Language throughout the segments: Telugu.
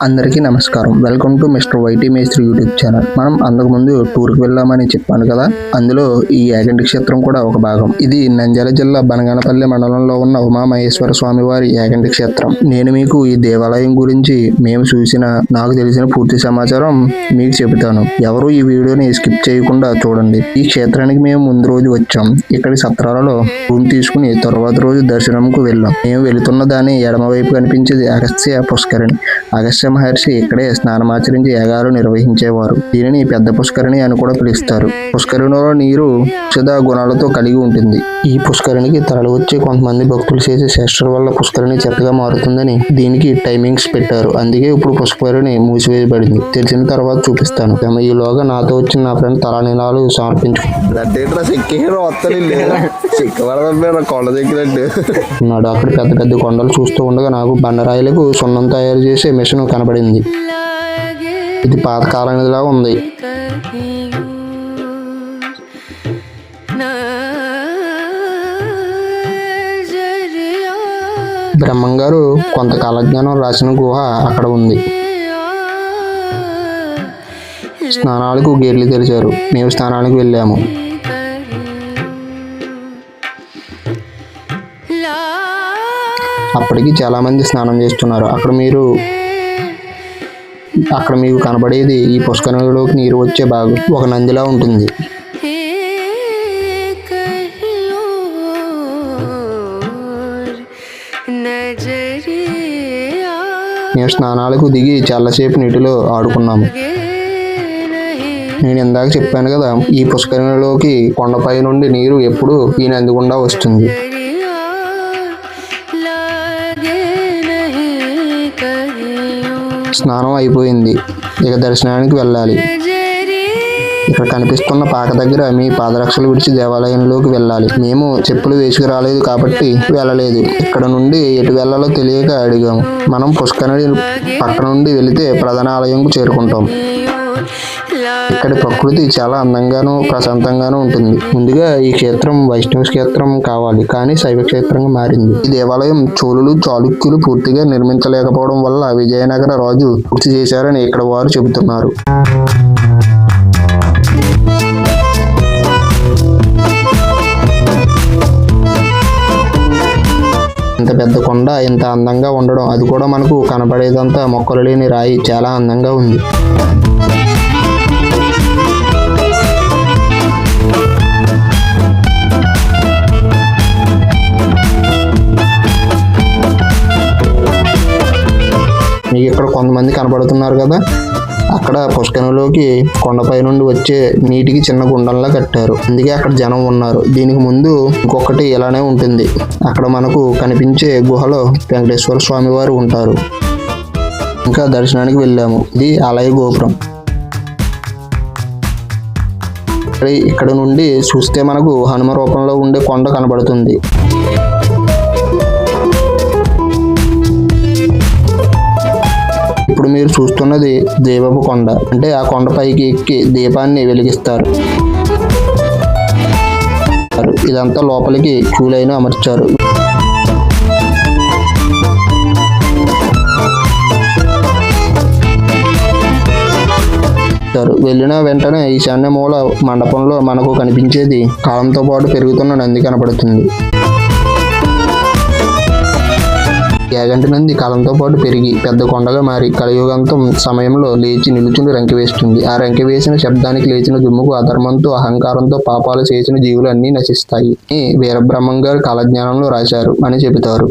అందరికీ నమస్కారం. వెల్కమ్ టు మిస్టర్ వైటీ మేస్త్రి యూట్యూబ్ ఛానల్. మనం అంతకుముందు టూర్కి వెళ్ళామని చెప్పాను కదా, అందులో ఈ యాగంటి క్షేత్రం కూడా ఒక భాగం. ఇది నంద్యాల జిల్లా బనగానపల్లి మండలంలో ఉన్న ఉమామహేశ్వర స్వామి వారి యాగంటి క్షేత్రం. నేను మీకు ఈ దేవాలయం గురించి మేము చూసిన నాకు తెలిసిన పూర్తి సమాచారం మీకు చెబుతాను. ఎవరు ఈ వీడియోని స్కిప్ చేయకుండా చూడండి. ఈ క్షేత్రానికి మేము ముందు రోజు వచ్చాం. ఇక్కడి సత్రాలలో రూమ్ తీసుకుని తర్వాత రోజు దర్శనంకు వెళ్ళాం. మేము వెళుతున్న దాని ఎడమవైపు కనిపించేది అగస్త్య పుష్కరిణి. అగస్త్య మహర్షి ఇక్కడే స్నానమాచరించి యాగాలు నిర్వహించేవారు. దీనిని పెద్ద పుష్కరిణి అని కూడా పిలుస్తారు. పుష్కరిణిలో నీరు ఔషధ గుణాలతో కలిగి ఉంటుంది. ఈ పుష్కరిణికి తరలి వచ్చే కొంతమంది భక్తులు చేసే చేష్టల వల్ల పుష్కరిణి చెత్తగా మారుతుందని దీనికి టైమింగ్స్ పెట్టారు. అందుకే ఇప్పుడు పుష్కరిణి మూసివేయబడింది. తెలిసిన తర్వాత చూపిస్తాను. ఈలోగా నాతో వచ్చిన నా ఫ్రెండ్ తలనీలాలు సమర్పించుకున్నాడు. అక్కడ పెద్ద పెద్ద కొండలు చూస్తూ ఉండగా నాకు బండరాయిలకు సున్నం తయారు చేసే మిషన్ కనబడింది. ఇది పాతకాలనిలా ఉంది. బ్రహ్మంగారు కొంత కాలజ్ఞానం రాసిన గుహ అక్కడ ఉంది. స్నానాలకు గేట్లు తెరిచారు. మేము స్నానానికి వెళ్ళాము. అప్పటికి చాలా మంది స్నానం చేస్తున్నారు. అక్కడ మీకు కనబడేది ఈ పుష్కరిణిలోకి నీరు వచ్చే భాగం. ఒక నందిలా ఉంటుంది. మేము స్నానాలకు దిగి చాలాసేపు నీటిలో ఆడుకున్నాము. నేను ఇందాక చెప్పాను కదా, ఈ పుష్కరిణిలోకి కొండపై నుండి నీరు ఎప్పుడు ఈ నంది గుండా వస్తుంది. స్నానం అయిపోయింది. ఇక దర్శనానికి వెళ్ళాలి. ఇక్కడ కనిపిస్తున్న పాక దగ్గర మీ పాదరక్షలు విడిచి దేవాలయంలోకి వెళ్ళాలి. మేము చెప్పులు వేసుకు రాలేదు కాబట్టి వెళ్ళలేదు. ఇక్కడ నుండి ఎటు వెళ్ళాలో తెలియక అడిగాము. మనం పుష్కరిణి పక్క నుండి వెళితే ప్రధాన ఆలయంకు చేరుకుంటాం. ఇక్కడి ప్రకృతి చాలా అందంగాను ప్రశాంతంగాను ఉంటుంది. ముందుగా ఈ క్షేత్రం వైష్ణవ క్షేత్రం కావాలి, కానీ శైవ క్షేత్రంగా మారింది. ఈ దేవాలయం చోళులు చాళుక్యులు పూర్తిగా నిర్మించలేకపోవడం వల్ల విజయనగర రాజు పూర్తి చేశారని ఇక్కడ వారు చెబుతున్నారు. ఇంత పెద్ద కొండ ఇంత అందంగా ఉండడం, అది కూడా మనకు కనపడేదంతా మొక్కలు లేని రాయి, చాలా అందంగా ఉంది. మీకు ఇక్కడ కొంతమంది కనపడుతున్నారు కదా, అక్కడ పుష్కరిణిలోకి కొండపై నుండి వచ్చే నీటికి చిన్న గుండంలా కట్టారు. అందుకే అక్కడ జనం ఉన్నారు. దీనికి ముందు ఇంకొకటి ఇలానే ఉంటుంది. అక్కడ మనకు కనిపించే గుహలో వెంకటేశ్వర స్వామి వారు ఉంటారు. ఇంకా దర్శనానికి వెళ్ళాము. ఇది ఆలయ గోపురం. ఇక్కడ నుండి చూస్తే మనకు హనుమ రూపంలో ఉండే కొండ కనబడుతుంది. ఇప్పుడు మీరు చూస్తున్నది దీపపు కొండ. అంటే ఆ కొండపైకి ఎక్కి దీపాన్ని వెలిగిస్తారు. ఇదంతా లోపలికి క్యూలైన్ అమర్చారు. వెళ్ళిన వెంటనే ఈశాన్య మూల మండపంలో మనకు కనిపించేది కాలంతో పాటు పెరుగుతున్న నంది కనపడుతుంది. యాగంటి నంది కాలంతో పాటు పెరిగి పెద్ద కొండగా మారి కలియుగంతం సమయంలో లేచి నిలుచుని రంకె వేస్తుంది. ఆ రంకె వేసిన శబ్దానికి లేచిన దుమ్ముకు అధర్మంతో అహంకారంతో పాపాలు చేసిన జీవులు అన్నీ నశిస్తాయి అని వీరబ్రహ్మంగారు కాలజ్ఞానంలో రాశారు అని చెబుతారు.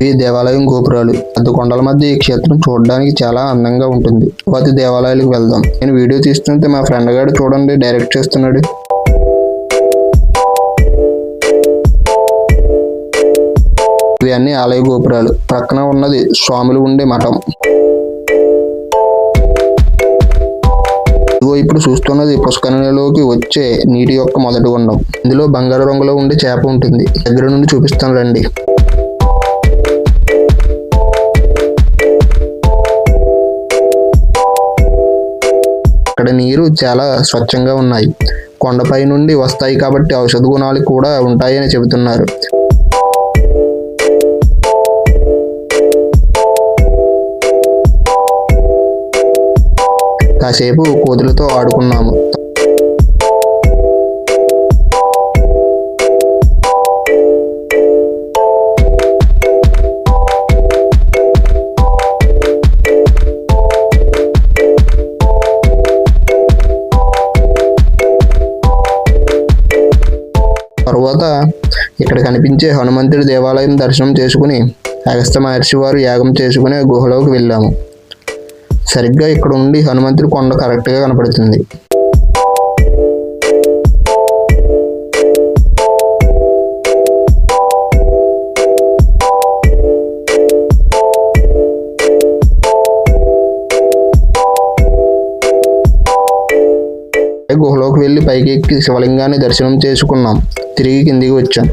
ఈ దేవాలయం గోపురాలు. పెద్ద కొండల మధ్య ఈ క్షేత్రం చూడడానికి చాలా అందంగా ఉంటుంది. ప్రతి దేవాలయాలకు వెళ్దాం. నేను వీడియో తీస్తుంటే మా ఫ్రెండ్ గారు చూడండి డైరెక్ట్ చేస్తున్నాడు. ఇవి అన్ని ఆలయ గోపురాలు. ప్రక్కన ఉన్నది స్వాములు ఉండే మఠం. ఇప్పుడు చూస్తున్నది పుష్కరిణిలోకి వచ్చే నీటి యొక్క మొదటి గుండం. ఇందులో బంగారు రంగులో ఉండే చేప ఉంటుంది. దగ్గర నుండి చూపిస్తాను రండి. ఇక్కడ నీరు చాలా స్వచ్ఛంగా ఉన్నాయి. కొండపై నుండి వస్తాయి కాబట్టి ఔషధ గుణాలు కూడా ఉంటాయని చెబుతున్నారు. కాసేపు కోతులతో ఆడుకున్నాము. తరువాత ఇక్కడ కనిపించే హనుమంతుడి దేవాలయం దర్శనం చేసుకుని అగస్త్య మహర్షి వారు యాగం చేసుకునే గుహలోకి వెళ్ళాము. సరిగ్గా ఇక్కడ నుండి హనుమంతుడి కొండ కరెక్ట్గా కనపడుతుంది. గుహలోకి వెళ్ళి పైకి ఎక్కి శివలింగాన్ని దర్శనం చేసుకున్నాం. తిరిగి కిందికి వచ్చాం.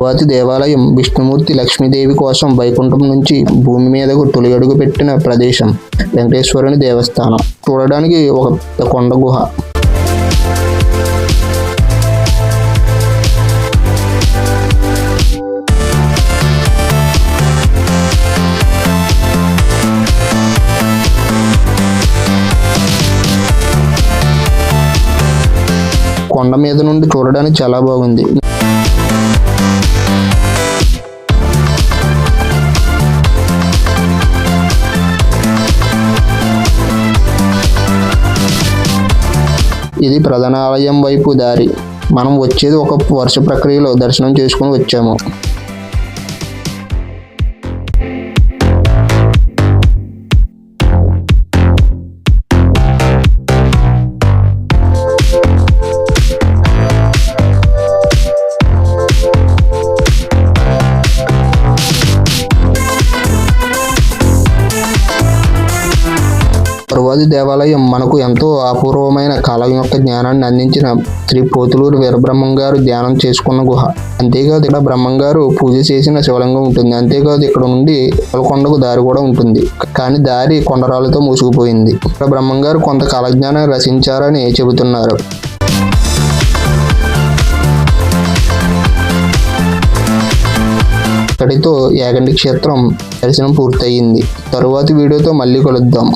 తరువాతి దేవాలయం విష్ణుమూర్తి లక్ష్మీదేవి కోసం వైకుంఠం నుంచి భూమి మీదకు తొలి అడుగు పెట్టిన ప్రదేశం వెంకటేశ్వరుని దేవస్థానం. చూడడానికి ఒక పెద్ద కొండ గుహ. కొండ మీద నుండి చూడడానికి చాలా బాగుంది. ఇది ప్రధాన ఆలయం వైపు దారి. మనం వచ్చేది ఒక వర్ష ప్రక్రియలో దర్శనం చేసుకుని వచ్చాము. తరువాతి దేవాలయం మనకు ఎంతో అపూర్వమైన కాలం యొక్క జ్ఞానాన్ని అందించిన శ్రీ పోతులూరు వీరబ్రహ్మం గారు ధ్యానం చేసుకున్న గుహ. అంతేకాదు ఇక్కడ బ్రహ్మం గారు పూజ చేసిన శివలింగం ఉంటుంది. అంతేకాదు ఇక్కడ నుండి కొండకు దారి కూడా ఉంటుంది. కానీ దారి కొండరాలతో మూసుకుపోయింది. ఇక్కడ బ్రహ్మం గారు కొంత కాలజ్ఞానాన్ని రచించారని చెబుతున్నారు. ఇక్కడితో యాగంటి క్షేత్రం దర్శనం పూర్తయింది. తరువాతి వీడియోతో మళ్ళీ కలుద్దాం.